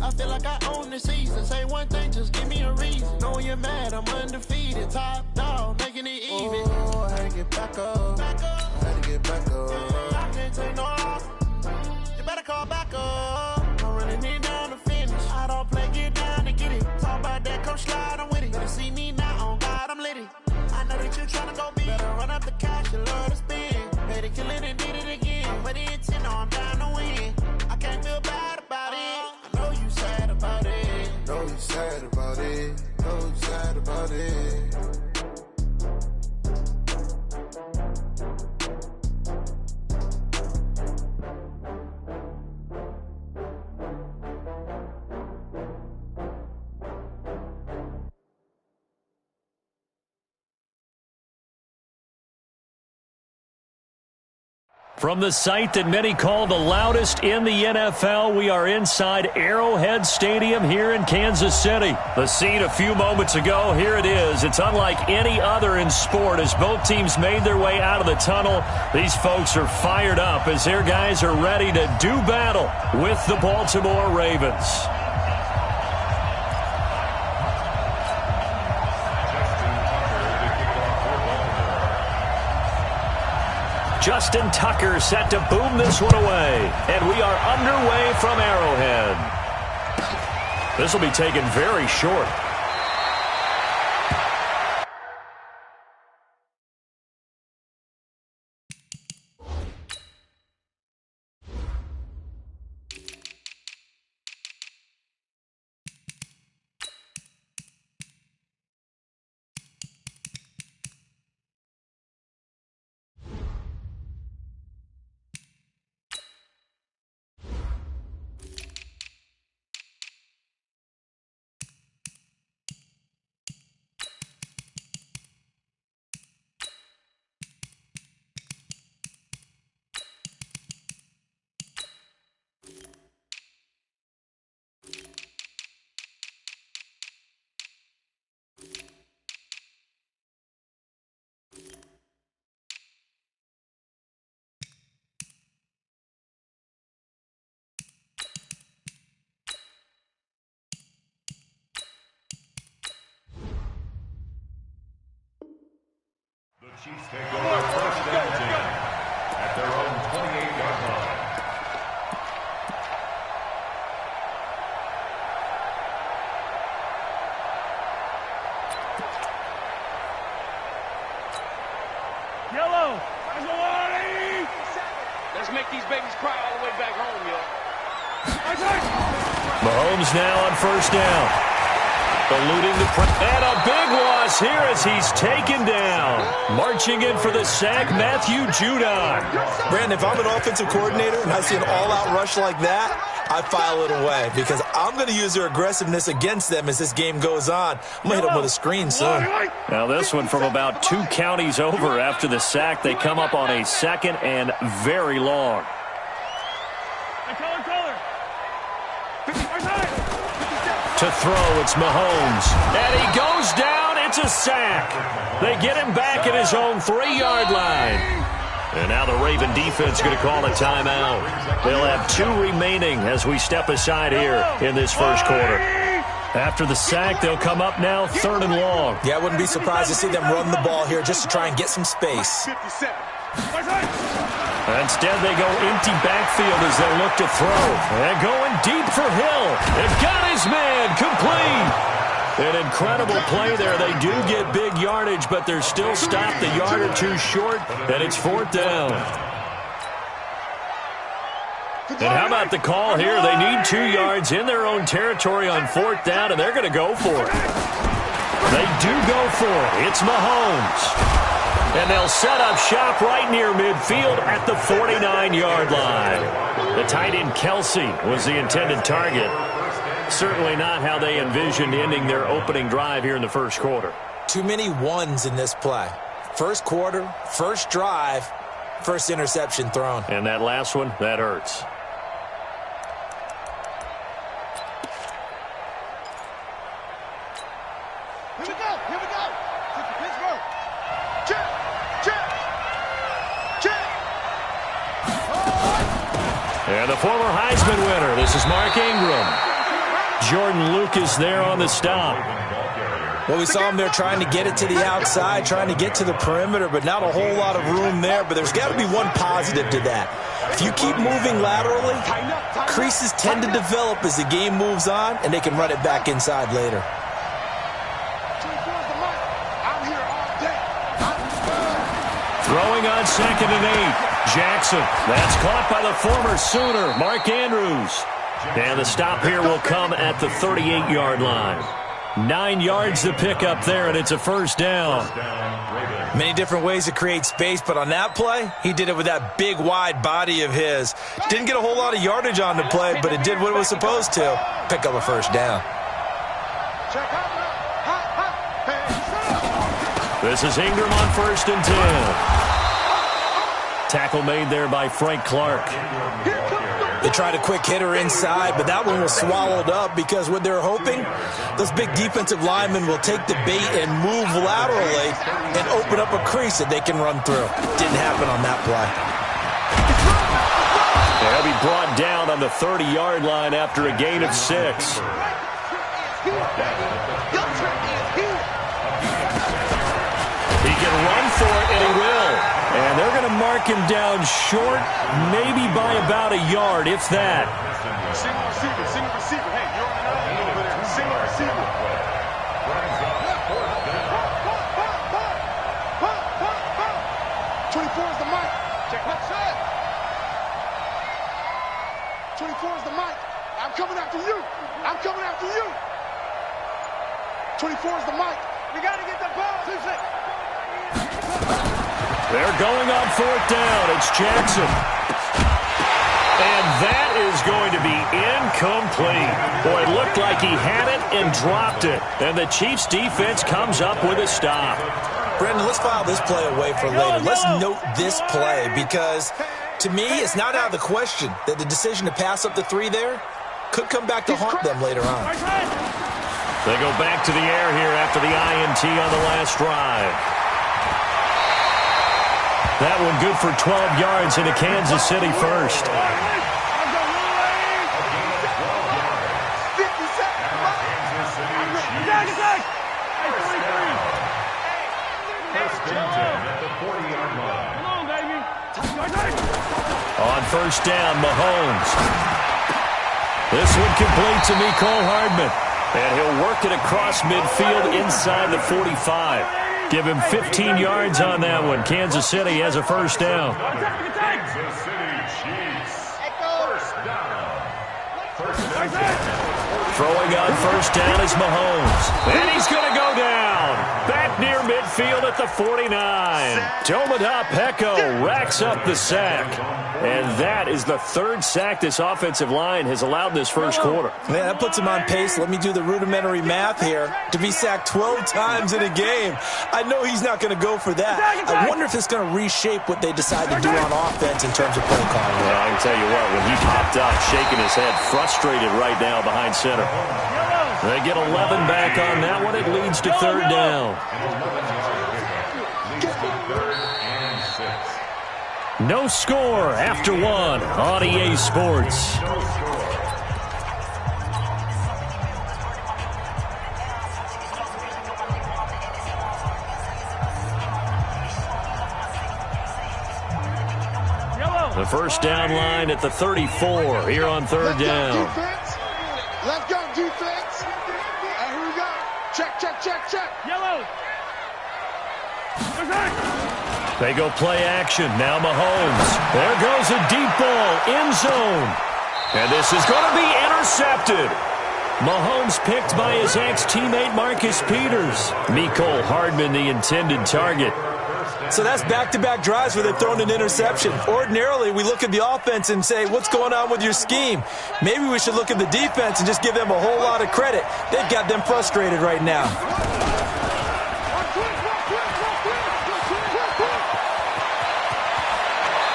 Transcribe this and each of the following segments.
I feel like I own the season. Say one thing, just give me a reason. Know you're mad, I'm undefeated. Top dog, making it even. Oh, I had to get back up. I had to get back up. I can't take no loss. You better call back up. I'm running it down to finish. I don't play, get down to get it. Talk about that, come slide, I'm with it. Better see me now, on God, I'm lit it. I know that you're trying to go big. Better run up the cash, you love to spend. Paid to kill it and did it again. But the intent, no, I'm down to win. I can't feel bad about it. I know you sad about it. Know you sad about it. Know you sad about it. From the site that many call the loudest in the NFL, we are inside Arrowhead Stadium here in Kansas City. The scene a few moments ago, here it is. It's unlike any other in sport as both teams made their way out of the tunnel. These folks are fired up as their guys are ready to do battle with the Baltimore Ravens. Justin Tucker set to boom this one away. And we are underway from Arrowhead. This will be taken very short. Chiefs take over first and 10 at their own 28-yard line. Yellow! Let's make these babies cry all the way back home, yo. Mahomes now on first down. Eluding the and a big loss here as he's taken down. Marching in for the sack, Matthew Judon. Brandon, if I'm an offensive coordinator and I see an all-out rush like that, I file it away because I'm going to use their aggressiveness against them as this game goes on. I'm going to hit them with a screen soon. Now this one from about 2 counties over after the sack. They come up on a second and very long. To throw, it's Mahomes. And he goes down. It's a sack. They get him back at his own 3-yard line. And now the Raven defense is going to call a timeout. They'll have 2 remaining as we step aside here in this first quarter. After the sack, they'll come up now 3rd and long. Yeah, I wouldn't be surprised to see them run the ball here just to try and get some space. Instead, they go empty backfield as they look to throw. And going deep for Hill. They've got his man complete. An incredible play there. They do get big yardage, but they're still stopped a yard or 2 short, and it's 4th down. And how about the call here? They need 2 yards in their own territory on 4th down, and they're going to go for it. They do go for it. It's Mahomes. And they'll set up shop right near midfield at the 49-yard line. The tight end Kelsey was the intended target. Certainly not how they envisioned ending their opening drive here in the first quarter. Too many ones in this play. First quarter, first drive, first interception thrown. And that last one, that hurts. Here we go. Pittsburgh. And the former Heisman winner, this is Mark Ingram. Jordan Lucas there on the stop. Well, we saw him there trying to get it to the outside, trying to get to the perimeter, but not a whole lot of room there. But there's got to be one positive to that. If you keep moving laterally, creases tend to develop as the game moves on, and they can run it back inside later. Throwing on 2nd and 8. Jackson. That's caught by the former Sooner, Mark Andrews. And the stop here will come at the 38-yard line. 9 yards to pick up there, and it's a first down. Many different ways to create space, but on that play, he did it with that big, wide body of his. Didn't get a whole lot of yardage on the play, but it did what it was supposed to. Pick up a first down. This is Ingram on 1st and 10. Tackle made there by Frank Clark. They tried a quick hitter inside, but that one was swallowed up because what they're hoping, those big defensive linemen will take the bait and move laterally and open up a crease that they can run through. Didn't happen on that play. They'll be brought down on the 30-yard line after a gain of 6. He can run for it, and he will. And they're going to mark him down short, maybe by about a yard, if that. Single receiver, single receiver. Hey, you're on an island over there. Single receiver. 24 is the mic. Check that shot. 24 is the mic. I'm coming after you. I'm coming after you. 24 is the mic. We got to get the ball. 2 seconds. They're going on 4th down. It's Jackson. And that is going to be incomplete. Boy, it looked like he had it and dropped it. And the Chiefs defense comes up with a stop. Brendan, let's file this play away for later. Let's note this play because, to me, it's not out of the question that the decision to pass up the 3 there could come back to haunt them later on. They go back to the air here after the INT on the last drive. That one good for 12 yards into Kansas City first. On 1st down, Mahomes. This one complete to Mecole Hardman. And he'll work it across midfield inside the 45. Give him 15 yards on that one. Kansas City has a first down. Kansas City Chiefs. First down. Throwing on 1st down is Mahomes. And he's going to go down. Back near midfield at the 49. Tomoda Peko racks up the sack. And that is the 3rd sack this offensive line has allowed this first quarter. Yeah, that puts him on pace. Let me do the rudimentary math here. To be sacked 12 times in a game, I know he's not going to go for that. I wonder if it's going to reshape what they decide to do on offense in terms of play calling. Well, I can tell you what, when he popped up, shaking his head, frustrated right now behind center. They get 11 back on that one. It leads to 3rd down. No score after 1 on EA Sports. The first down line at the 34 here on 3rd down. Let's go, defense. And here we go. Check, check, check, check. Yellow. They go play action. Now Mahomes. There goes a deep ball. End zone. And this is going to be intercepted. Mahomes picked by his ex-teammate Marcus Peters. Mecole Hardman, the intended target. So that's back-to-back drives where they've thrown an interception. Ordinarily, we look at the offense and say, what's going on with your scheme? Maybe we should look at the defense and just give them a whole lot of credit. They've got them frustrated right now.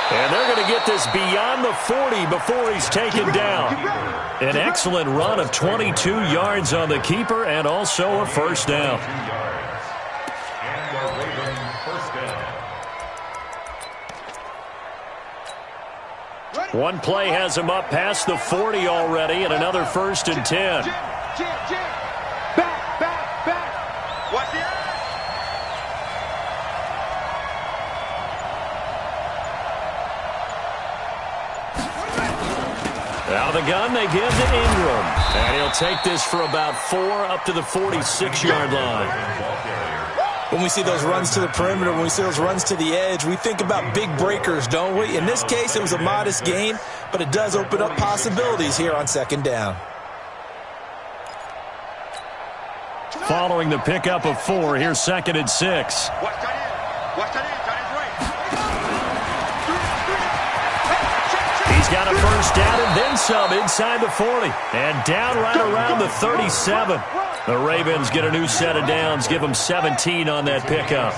And they're going to get this beyond the 40 before he's taken down. An excellent run of 22 yards on the keeper and also a first down. One play has him up past the 40 already and another 1st and 10. Jam. Back. Watch the eye. Out of the gun, they give to Ingram. And he'll take this for about 4 up to the 46-yard line. When we see those runs to the perimeter, when we see those runs to the edge, we think about big breakers, don't we? In this case, it was a modest gain, but it does open up possibilities here on second down. Following the pickup of 4, here's 2nd and 6. Watch that in. He's got a first down and then some inside the 40. And down right around the 37. The Ravens get a new set of downs, give them 17 on that pickup.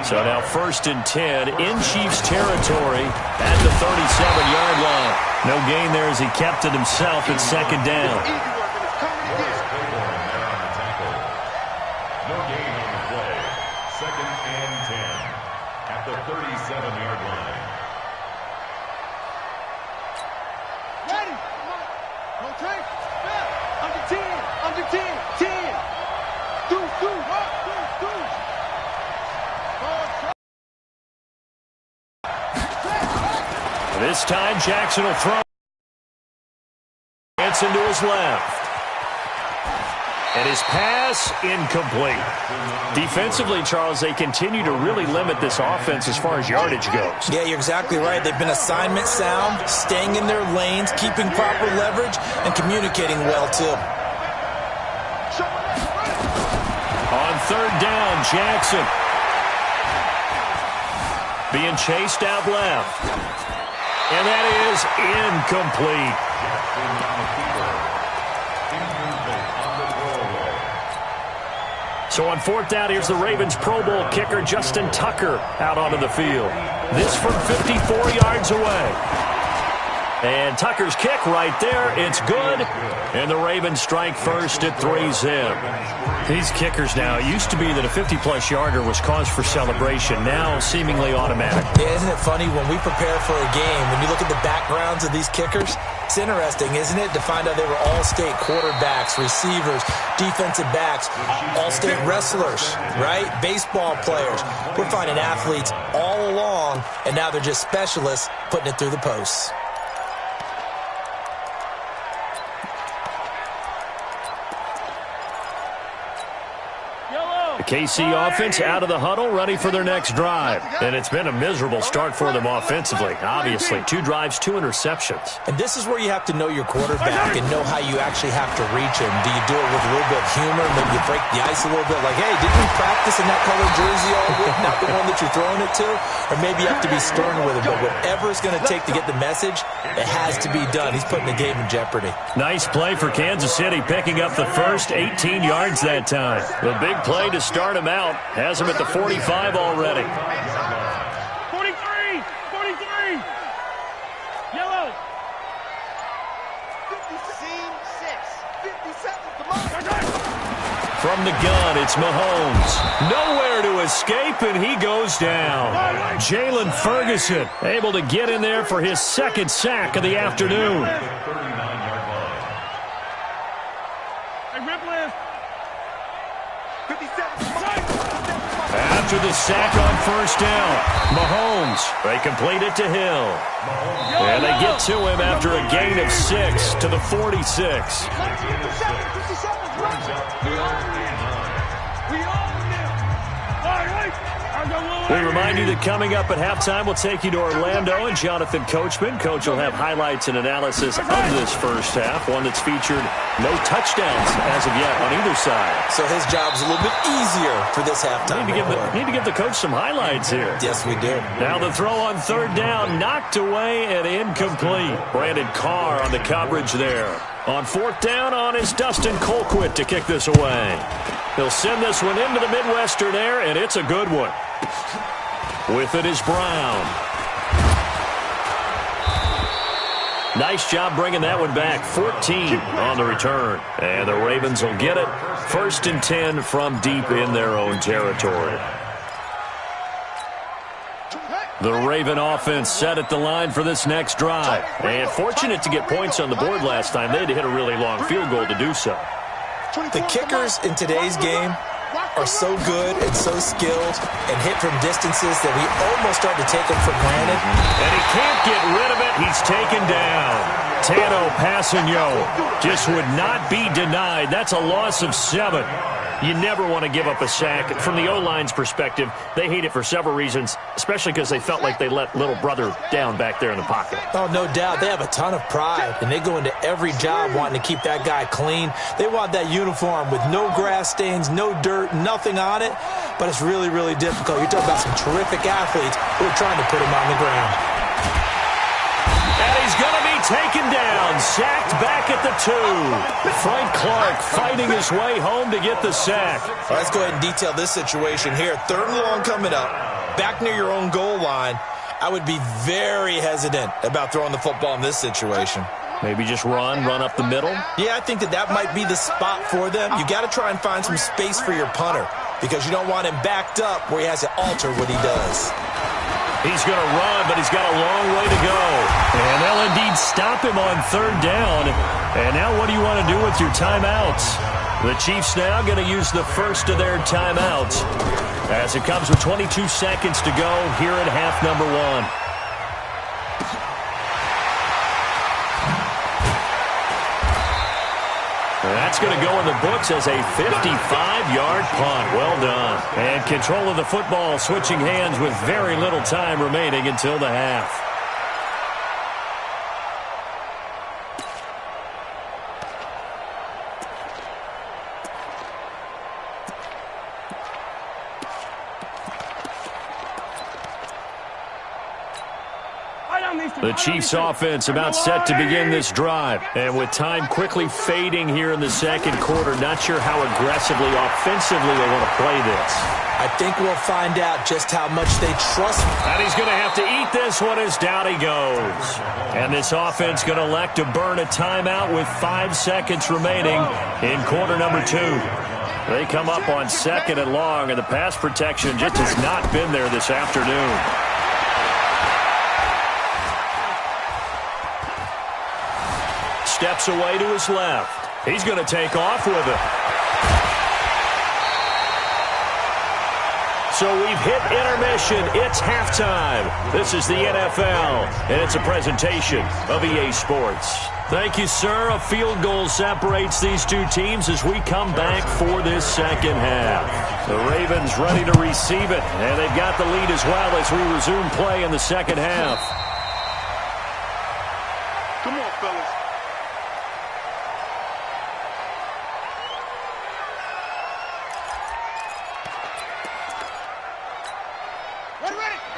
So now 1st and 10 in Chiefs territory at the 37-yard line. No gain there as he kept it himself at 2nd down. No gain on the play. 2nd and 10 at the 37-yard line. Ready? Come on. Okay. Under 10. 10. Do. This time Jackson will throw. It's into his left. And his pass incomplete. Defensively, Charles, they continue to really limit this offense as far as yardage goes. Yeah, you're exactly right. They've been assignment sound, staying in their lanes, keeping proper leverage, and communicating well, too. On 3rd down, Jackson. Being chased out left. And that is incomplete. So on 4th down, here's the Ravens Pro Bowl kicker, Justin Tucker, out onto the field. This from 54 yards away. And Tucker's kick right there. It's good. And the Ravens strike first at 3-zip. These kickers now, it used to be that a 50-plus yarder was cause for celebration. Now seemingly automatic. Yeah, isn't it funny when we prepare for a game, when you look at the backgrounds of these kickers, it's interesting, isn't it, to find out they were all-state quarterbacks, receivers, defensive backs, all-state wrestlers, right? Baseball players. We're finding athletes all along, and now they're just specialists putting it through the posts. The KC offense out of the huddle, ready for their next drive. And it's been a miserable start for them offensively. Obviously, 2 drives, 2 interceptions. And this is where you have to know your quarterback and know how you actually have to reach him. Do you do it with a little bit of humor? Maybe you break the ice a little bit like, hey, didn't we practice in that colored jersey all week? Not the one that you're throwing it to? Or maybe you have to be stern with him. But whatever it's going to take to get the message, it has to be done. He's putting the game in jeopardy. Nice play for Kansas City, picking up the first 18 yards that time. The big play to start him out. Has him at the 45 already. 43! Yellow! 57, come on! From the gun, it's Mahomes. Nowhere to escape, and he goes down. Jalen Ferguson able to get in there for his 2nd sack of the afternoon. After the sack on 1st down, Mahomes, they complete it to Hill. And they get to him after a gain of 6 to the 46. We remind you that coming up at halftime, we'll take you to Orlando and Jonathan Coachman. Coach will have highlights and analysis of this first half, one that's featured no touchdowns as of yet on either side. So his job's a little bit easier for this halftime. Need to give the coach some highlights here. Yes, we do. Now the throw on 3rd down, knocked away and incomplete. Brandon Carr on the coverage there. On 4th down, on is Dustin Colquitt to kick this away. He'll send this one into the Midwestern air, and it's a good one. With it is Brown. Nice job bringing that one back. 14 on the return. And the Ravens will get it. 1st and 10 from deep in their own territory. The Raven offense set at the line for this next drive. And fortunate to get points on the board last time. They had to hit a really long field goal to do so. The kickers in today's game are so good and so skilled and hit from distances that we almost start to take them for granted. And he can't get rid of it. He's taken down. Tano Passanio just would not be denied. That's a loss of 7. You never want to give up a sack. From the O-line's perspective, they hate it for several reasons, especially because they felt like they let little brother down back there in the pocket. Oh, no doubt. They have a ton of pride, and they go into every job wanting to keep that guy clean. They want that uniform with no grass stains, no dirt, nothing on it, but it's really, really difficult. You're talking about some terrific athletes who are trying to put him on the ground. And he's going to be taken down, sacked back at the 2. Frank Clark fighting his way home to get the sack. Well, let's go ahead and detail this situation here. 3rd and long coming up, back near your own goal line. I would be very hesitant about throwing the football in this situation. Maybe just run up the middle? Yeah, I think that might be the spot for them. You got to try and find some space for your punter because you don't want him backed up where he has to alter what he does. He's going to run, but he's got a long way to go. And they'll indeed stop him on 3rd down. And now what do you want to do with your timeouts? The Chiefs now going to use the first of their timeouts as it comes with 22 seconds to go here at half number 1. That's going to go in the books as a 55-yard punt. Well done. And control of the football switching hands with very little time remaining until the half. The Chiefs offense about set to begin this drive. And with time quickly fading here in the second quarter, not sure how aggressively, offensively they want to play this. I think we'll find out just how much they trust. And he's going to have to eat this one as down he goes. And this offense going to elect to burn a timeout with 5 seconds remaining in quarter number 2. They come up on 2nd and long, and the pass protection just has not been there this afternoon. Steps away to his left. He's going to take off with it. So we've hit intermission. It's halftime. This is the NFL, and it's a presentation of EA Sports. Thank you, sir. A field goal separates these two teams as we come back for this second half. The Ravens ready to receive it, and they've got the lead as well as we resume play in the second half. Come on, fellas.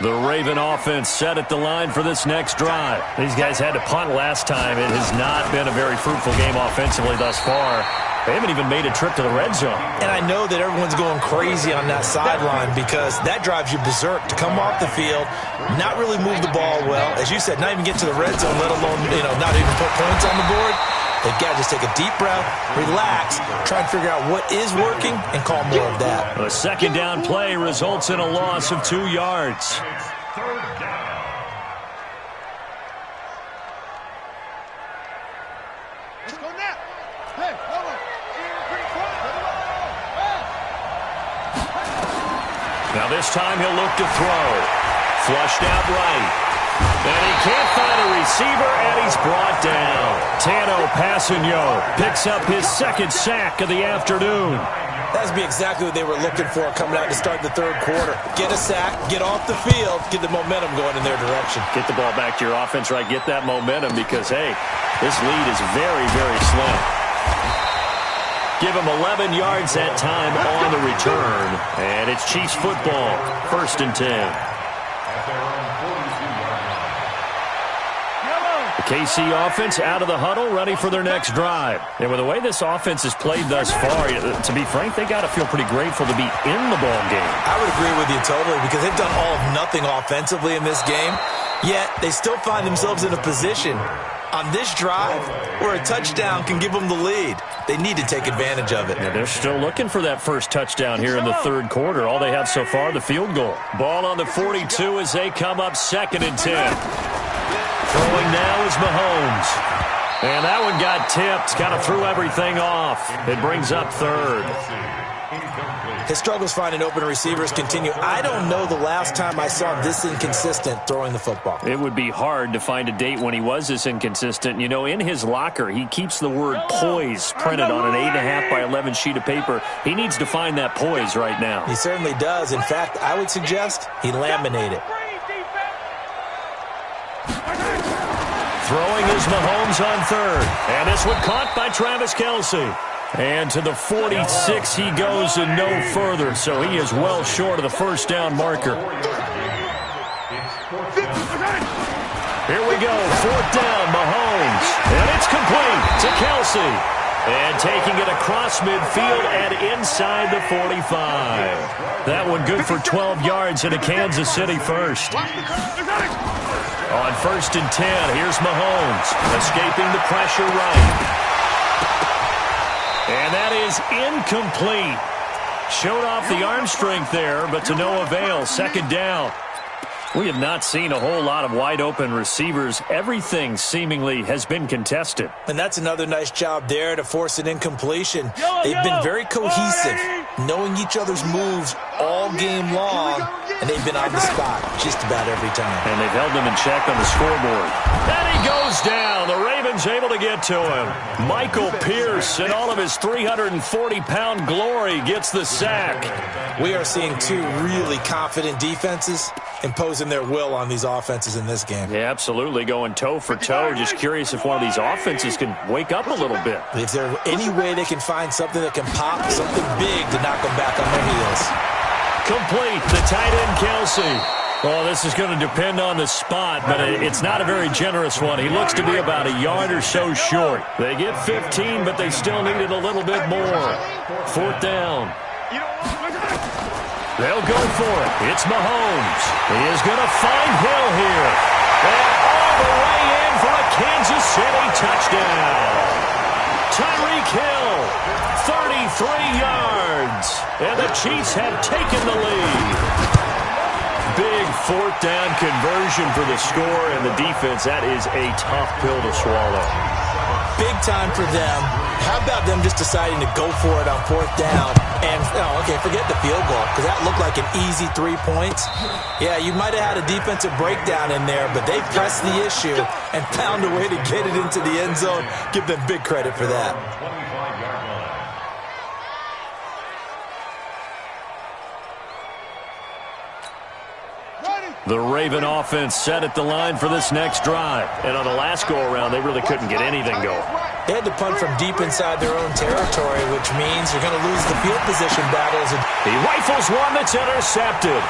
The Raven offense set at the line for this next drive. These guys had to punt last time. It has not been a very fruitful game offensively thus far. They haven't even made a trip to the red zone. And I know that everyone's going crazy on that sideline because that drives you berserk to come off the field, not really move the ball well. As you said, not even get to the red zone, let alone, not even put points on the board. They've got to just take a deep breath, relax, try and figure out what is working, and call more of that. A second down play results in a loss of 2 yards. Third down. Let's go now. Hey, hold on. Now this time he'll look to throw. Flushed out right. And he can't find a receiver, and he's brought down. Tano Passanio picks up his second sack of the afternoon. That would be exactly what they were looking for coming out to start the third quarter. Get a sack, get off the field, get the momentum going in their direction. Get the ball back to your offense, right? Get that momentum because, hey, this lead is very, very slim. Give him 11 yards that time on the return. And it's Chiefs football, 1st and 10. The KC offense out of the huddle, ready for their next drive. And with the way this offense has played thus far, to be frank, they got to feel pretty grateful to be in the ball game. I would agree with you totally because they've done all of nothing offensively in this game, yet they still find themselves in a position on this drive where a touchdown can give them the lead. They need to take advantage of it. Yeah, they're still looking for that first touchdown here in the third quarter. All they have so far, the field goal. Ball on the 42 as they come up 2nd and 10. Throwing now is Mahomes. And that one got tipped, kind of threw everything off. It brings up third. His struggles finding open receivers continue. I don't know the last time I saw him this inconsistent throwing the football. It would be hard to find a date when he was this inconsistent. You know, in his locker, he keeps the word poise printed on an 8.5 by 11 sheet of paper. He needs to find that poise right now. He certainly does. In fact, I would suggest he laminate it. Throwing is Mahomes on third. And this one caught by Travis Kelce. And to the 46 he goes and no further, so he is well short of the first down marker. Here we go, fourth down, Mahomes. And it's complete to Kelce. And taking it across midfield and inside the 45. That one good for 12 yards and a Kansas City first. On first and 10, here's Mahomes, escaping the pressure right. And that is incomplete. Showed off the arm strength there, but to no avail. Second down. We have not seen a whole lot of wide-open receivers. Everything seemingly has been contested. And that's another nice job there to force an incompletion. They've been very cohesive, knowing each other's moves all game long, and they've been on the spot just about every time. And they've held them in check on the scoreboard. And he goes down. The Ravens able to get to him. Michael Pierce, in all of his 340-pound glory, gets the sack. We are seeing two really confident defenses imposing their will on these offenses in this game. Yeah, absolutely, going toe for toe. Just curious if one of these offenses can wake up a little bit. If there's any way they can find something that can pop, something big to knock them back on their heels. Complete, the tight end Kelce. Well, this is going to depend on the spot, but it's not a very generous one. He looks to be about a yard or so short. They get 15, but they still needed a little bit more. Fourth down. They'll go for it. It's Mahomes. He is going to find Hill here. And all the way in for a Kansas City touchdown. Tyreek Hill, 33 yards. And the Chiefs have taken the lead. Big fourth down conversion for the score, and the defense, that is a tough pill to swallow. Big time for them. How about them just deciding to go for it on fourth down? And, okay, forget the field goal, because that looked like an easy 3 points. Yeah, you might have had a defensive breakdown in there, but they pressed the issue and found a way to get it into the end zone. Give them big credit for that. The Raven offense set at the line for this next drive. And on the last go-around, they really couldn't get anything going. They had to punt from deep inside their own territory, which means you're going to lose the field position battles. He rifles one that's intercepted.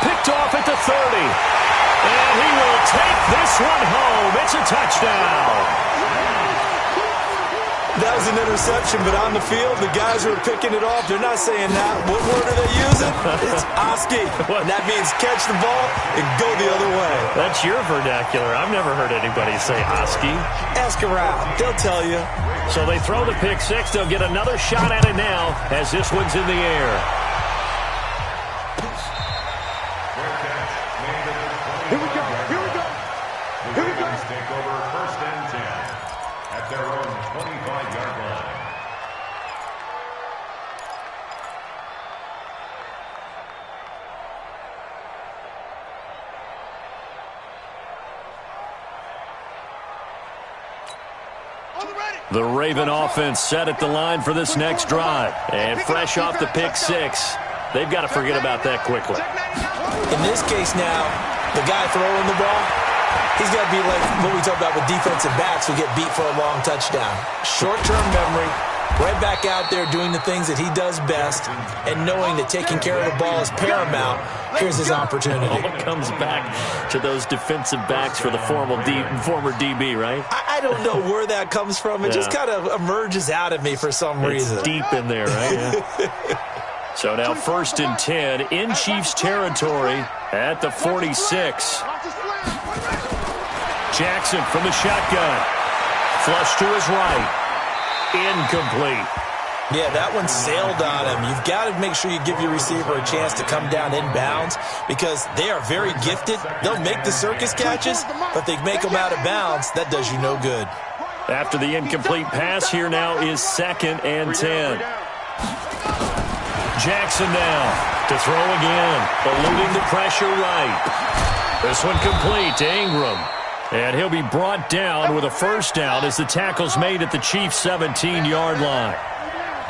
Picked off at the 30. And he will take this one home. It's a touchdown. That was an interception, but on the field, the guys who are picking it off, they're not saying that. What word are they using? It's Oski. And that means catch the ball and go the other way. That's your vernacular. I've never heard anybody say Oski. Ask around. They'll tell you. So they throw the pick six. They'll get another shot at it now as this one's in the air. Here we go. Here we go. Here we go. Take over first and 10 at their own 25-yard line. The Raven offense set at the line for this next drive. And fresh off the pick six, they've got to forget about that quickly. In this case now, the guy throwing the ball, he's got to be like what we talked about with defensive backs who get beat for a long touchdown. Short-term memory, right back out there doing the things that he does best, and knowing that taking care of the ball is paramount. Here's his opportunity. All comes back to those defensive backs for the former DB, right? I don't know where that comes from. It just kind of emerges out of me for some reason. It's deep in there, right? Yeah. So now first and 10 in Chiefs territory at the 46. Jackson from the shotgun. Flush to his right. Incomplete. Yeah, that one sailed on him. You've got to make sure you give your receiver a chance to come down inbounds because they are very gifted. They'll make the circus catches, but if they make them out of bounds, that does you no good. After the incomplete pass, here now is 2nd and 10. Jackson now to throw again, eluding the pressure right. This one complete to Ingram. And he'll be brought down with a first down as the tackle's made at the Chiefs' 17-yard line.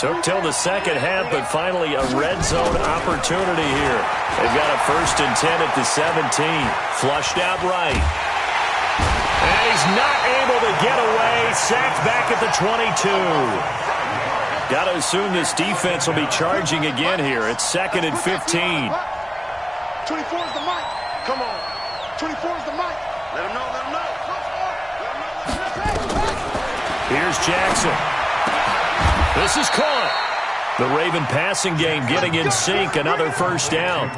Took till the second half, but finally a red zone opportunity here. They've got a 1st and 10 at the 17. Flushed out right. And he's not able to get away. Sacked back at the 22. Got to assume this defense will be charging again here. It's 2nd and 15. 24 is the mic. Come on. 24 is the mic. Let him know, let him know. Here's Jackson. This is caught. The Raven passing game getting in sync. Another first down.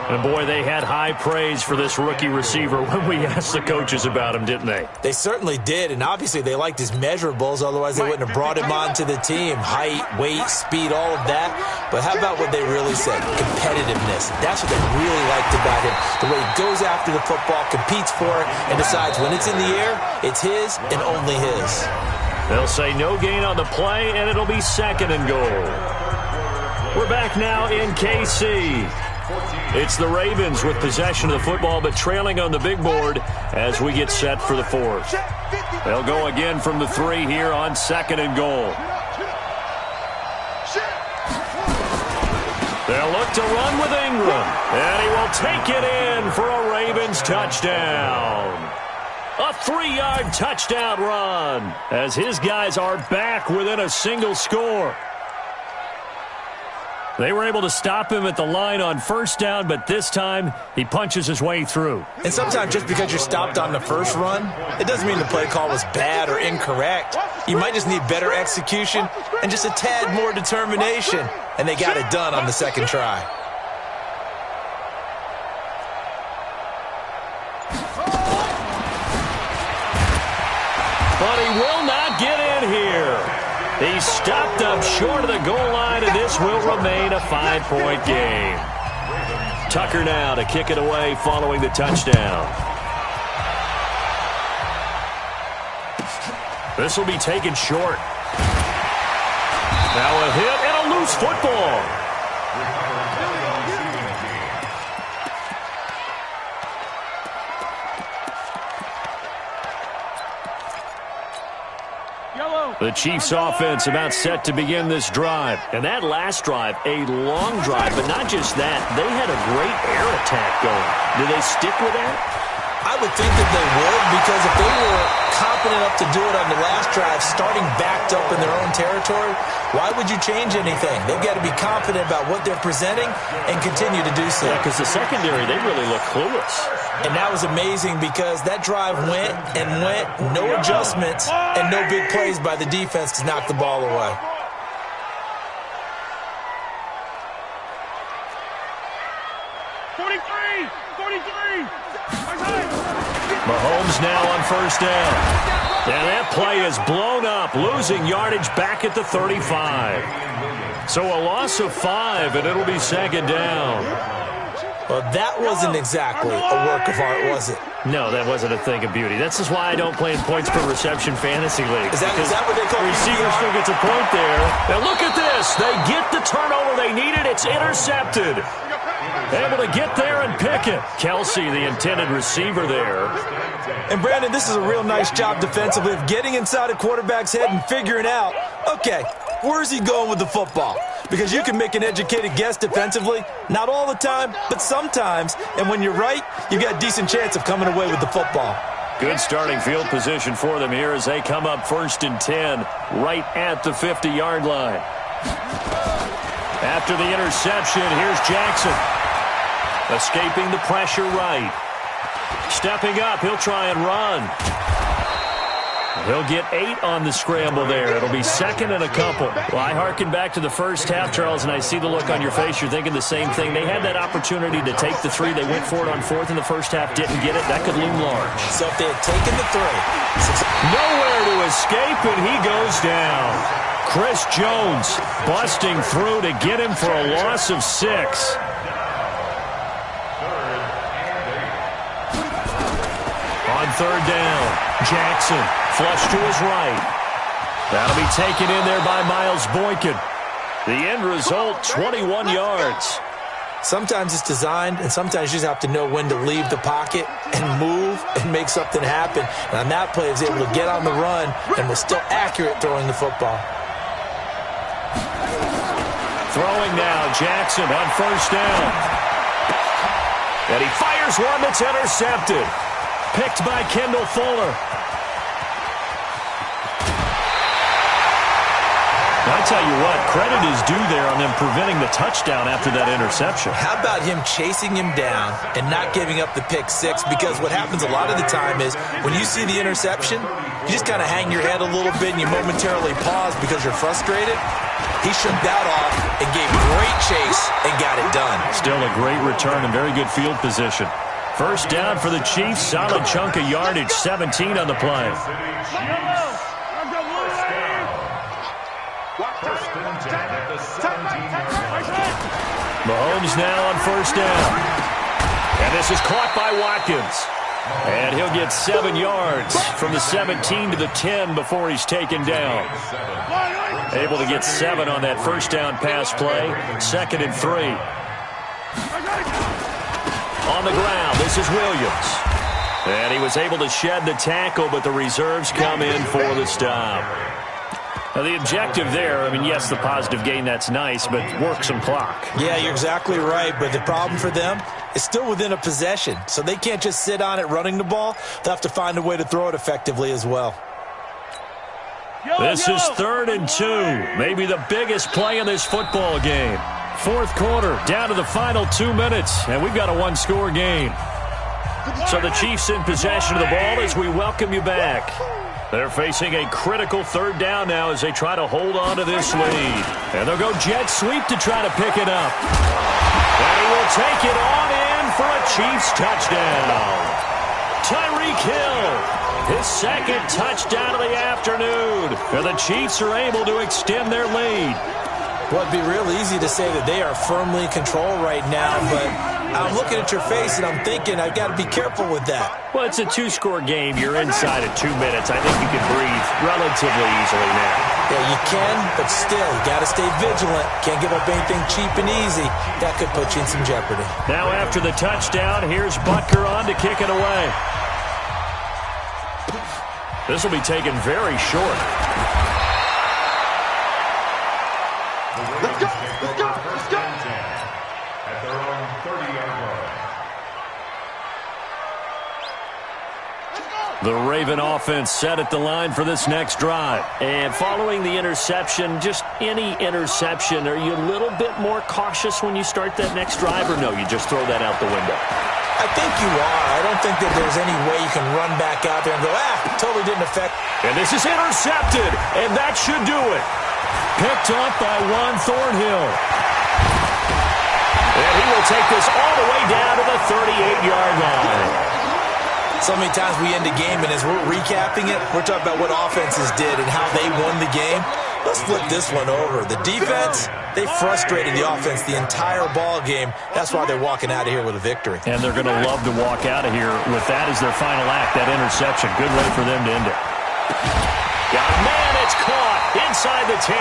And, boy, they had high praise for this rookie receiver when we asked the coaches about him, didn't they? They certainly did, and obviously they liked his measurables. Otherwise, they wouldn't have brought him onto the team. Height, weight, speed, all of that. But how about what they really said? Competitiveness. That's what they really liked about him. The way he goes after the football, competes for it, and decides when it's in the air, it's his and only his. They'll say no gain on the play, and it'll be 2nd and goal. We're back now in KC. It's the Ravens with possession of the football, but trailing on the big board as we get set for the 4th. They'll go again from the 3 here on 2nd and goal. They'll look to run with Ingram, and he will take it in for a Ravens touchdown. A 3-yard touchdown run as his guys are back within a single score. They were able to stop him at the line on first down, but this time he punches his way through. And sometimes just because you're stopped on the first run, it doesn't mean the play call was bad or incorrect. You might just need better execution and just a tad more determination. And they got it done on the second try. But he will not get in here. He's stopped up short of the goal line, and this will remain a 5-point game. Tucker now to kick it away following the touchdown. This will be taken short. Now a hit and a loose football. The Chiefs offense about set to begin this drive. And that last drive, a long drive, but not just that. They had a great air attack going. Do they stick with that? I would think that they would, because if they were confident enough to do it on the last drive, starting backed up in their own territory, why would you change anything? They've got to be confident about what they're presenting and continue to do so. Yeah, because the secondary, they really look clueless. And that was amazing because that drive went and went, no adjustments, and no big plays by the defense to knock the ball away. Mahomes now on first down. And that play is blown up, losing yardage back at the 35. So a loss of 5, and it'll be second down. Well, that wasn't exactly a work of art, was it? No, that wasn't a thing of beauty. This is why I don't play in points per reception fantasy league. Is that what they call it? Receiver still gets a point there. Now look at this. They get the turnover they needed. It's intercepted. Able to get there and pick it. Kelsey, the intended receiver there. And, Brandon, this is a real nice job defensively of getting inside a quarterback's head and figuring out, okay, where's he going with the football? Because you can make an educated guess defensively, not all the time, but sometimes. And when you're right, you got a decent chance of coming away with the football. Good starting field position for them here as they come up 1st and 10 right at the 50-yard line. After the interception, here's Jackson. Escaping the pressure right. Stepping up, he'll try and run. He'll get 8 on the scramble there. It'll be second and a couple. Well, I hearken back to the first half, Charles, and I see the look on your face. You're thinking the same thing. They had that opportunity to take the 3. They went for it on 4th in the first half, didn't get it. That could loom large. So if they had taken the 3. Nowhere to escape, and he goes down. Chris Jones busting through to get him for a loss of 6. On third down, Jackson Flush to his right. That'll be taken in there by Miles Boykin. The end result, 21 yards. Sometimes it's designed, and sometimes you just have to know when to leave the pocket and move and make something happen. And on that play, he was able to get on the run and was still accurate throwing the football. Throwing now, Jackson on first down. And he fires one that's intercepted. Picked by Kendall Fuller. I tell you what, credit is due there on them preventing the touchdown after that interception. How about him chasing him down and not giving up the pick six? Because what happens a lot of the time is when you see the interception, you just kind of hang your head a little bit and you momentarily pause because you're frustrated. He shook that off and gave great chase and got it done. Still a great return and very good field position. First down for the Chiefs, solid chunk of yardage, 17 on the play. Mahomes now on first down. And this is caught by Watkins. And he'll get 7 yards from the 17 to the 10 before he's taken down. Able to get 7 on that first down pass play. 2nd and 3. On the ground, this is Williams. And he was able to shed the tackle, but the reserves come in for the stop. Now, the objective there, I mean, yes, the positive gain, that's nice, but work some clock. Yeah, you're exactly right, but the problem for them is still within a possession, so they can't just sit on it running the ball. They'll have to find a way to throw it effectively as well. This is 3rd and 2, maybe the biggest play in this football game. 4th quarter, down to the final 2 minutes, and we've got a one-score game. So the Chiefs in possession of the ball as we welcome you back. They're facing a critical 3rd down now as they try to hold on to this lead. And they'll go jet sweep to try to pick it up. And he will take it on in for a Chiefs touchdown. Tyreek Hill, his 2nd touchdown of the afternoon. And the Chiefs are able to extend their lead. Well, it'd be real easy to say that they are firmly in control right now, but I'm looking at your face and I'm thinking I've got to be careful with that. Well, it's a 2-score game. You're inside of 2 minutes. I think you can breathe relatively easily now. Yeah, you can, but still, you got to stay vigilant. Can't give up anything cheap and easy. That could put you in some jeopardy. Now after the touchdown, here's Butker on to kick it away. This will be taken very short. Let's go, let's go, let's go. At their own 30-yard line. The Raven offense set at the line for this next drive. And following the interception, just any interception, are you a little bit more cautious when you start that next drive, or no, you just throw that out the window? I think you are. I don't think that there's any way you can run back out there and go, totally didn't affect. And this is intercepted, and that should do it. Picked up by Juan Thornhill. And he will take this all the way down to the 38-yard line. So many times we end the game, and as we're recapping it, we're talking about what offenses did and how they won the game. Let's flip this one over. The defense, they frustrated the offense the entire ball game. That's why they're walking out of here with a victory. And they're going to love to walk out of here with that as their final act, that interception. Good way for them to end it. Man, it's caught inside the 10.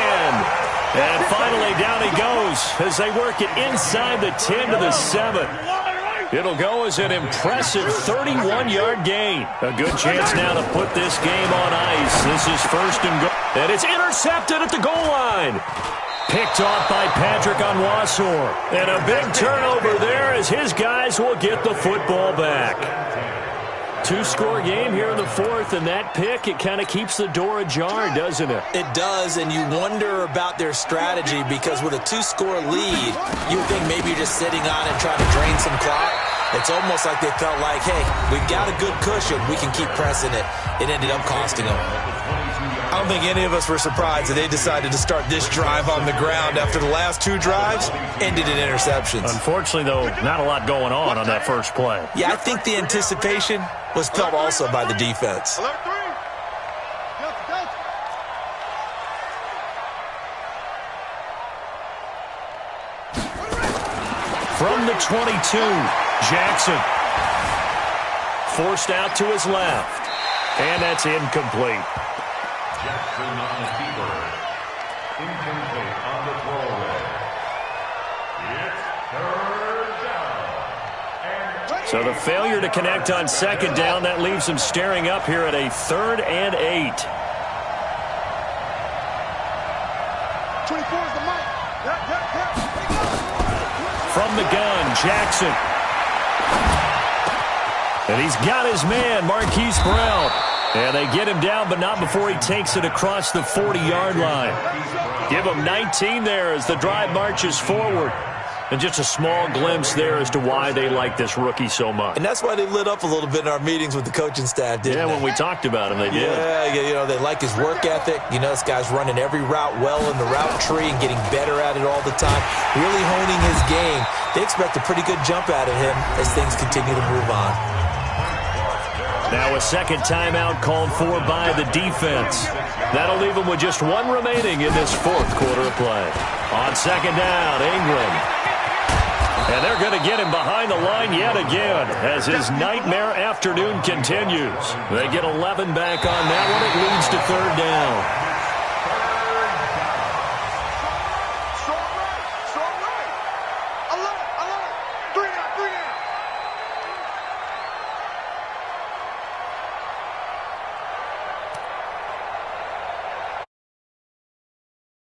And finally, down he goes as they work it inside the 10 to the 7. It'll go as an impressive 31-yard gain. A good chance now to put this game on ice. This is 1st and goal. And it's intercepted at the goal line. Picked off by Patrick Onwuasor. And a big turnover there as his guys will get the football back. 2-score game here in the 4th, and that pick, it kind of keeps the door ajar, doesn't it? It does, and you wonder about their strategy because with a 2-score lead, you would think maybe you're just sitting on it trying to drain some clock. It's almost like they felt like, hey, we've got a good cushion. We can keep pressing it. It ended up costing them. I don't think any of us were surprised that they decided to start this drive on the ground after the last 2 drives ended in interceptions. Unfortunately, though, not a lot going on that first play. Yeah, I think the anticipation was felt also by the defense. From the 22, Jackson. Forced out to his left. And that's incomplete. Jackson on the keeper. Incomplete on the throwaway. It's third down. So the failure to connect on second down, that leaves them staring up here at a 3rd and 8. 24 is the mic. From the gun, Jackson. And he's got his man, Marquise Brown. And they get him down, but not before he takes it across the 40-yard line. Give him 19 there as the drive marches forward. And just a small glimpse there as to why they like this rookie so much. And that's why they lit up a little bit in our meetings with the coaching staff, didn't they? Yeah, when we talked about him, they did. Yeah, you know, they like his work ethic. You know, this guy's running every route well in the route tree and getting better at it all the time, really honing his game. They expect a pretty good jump out of him as things continue to move on. Now a second timeout called for by the defense. That'll leave them with just one remaining in this 4th quarter of play. On second down, Ingram. And they're going to get him behind the line yet again as his nightmare afternoon continues. They get 11 back on that one. It leads to 3rd down.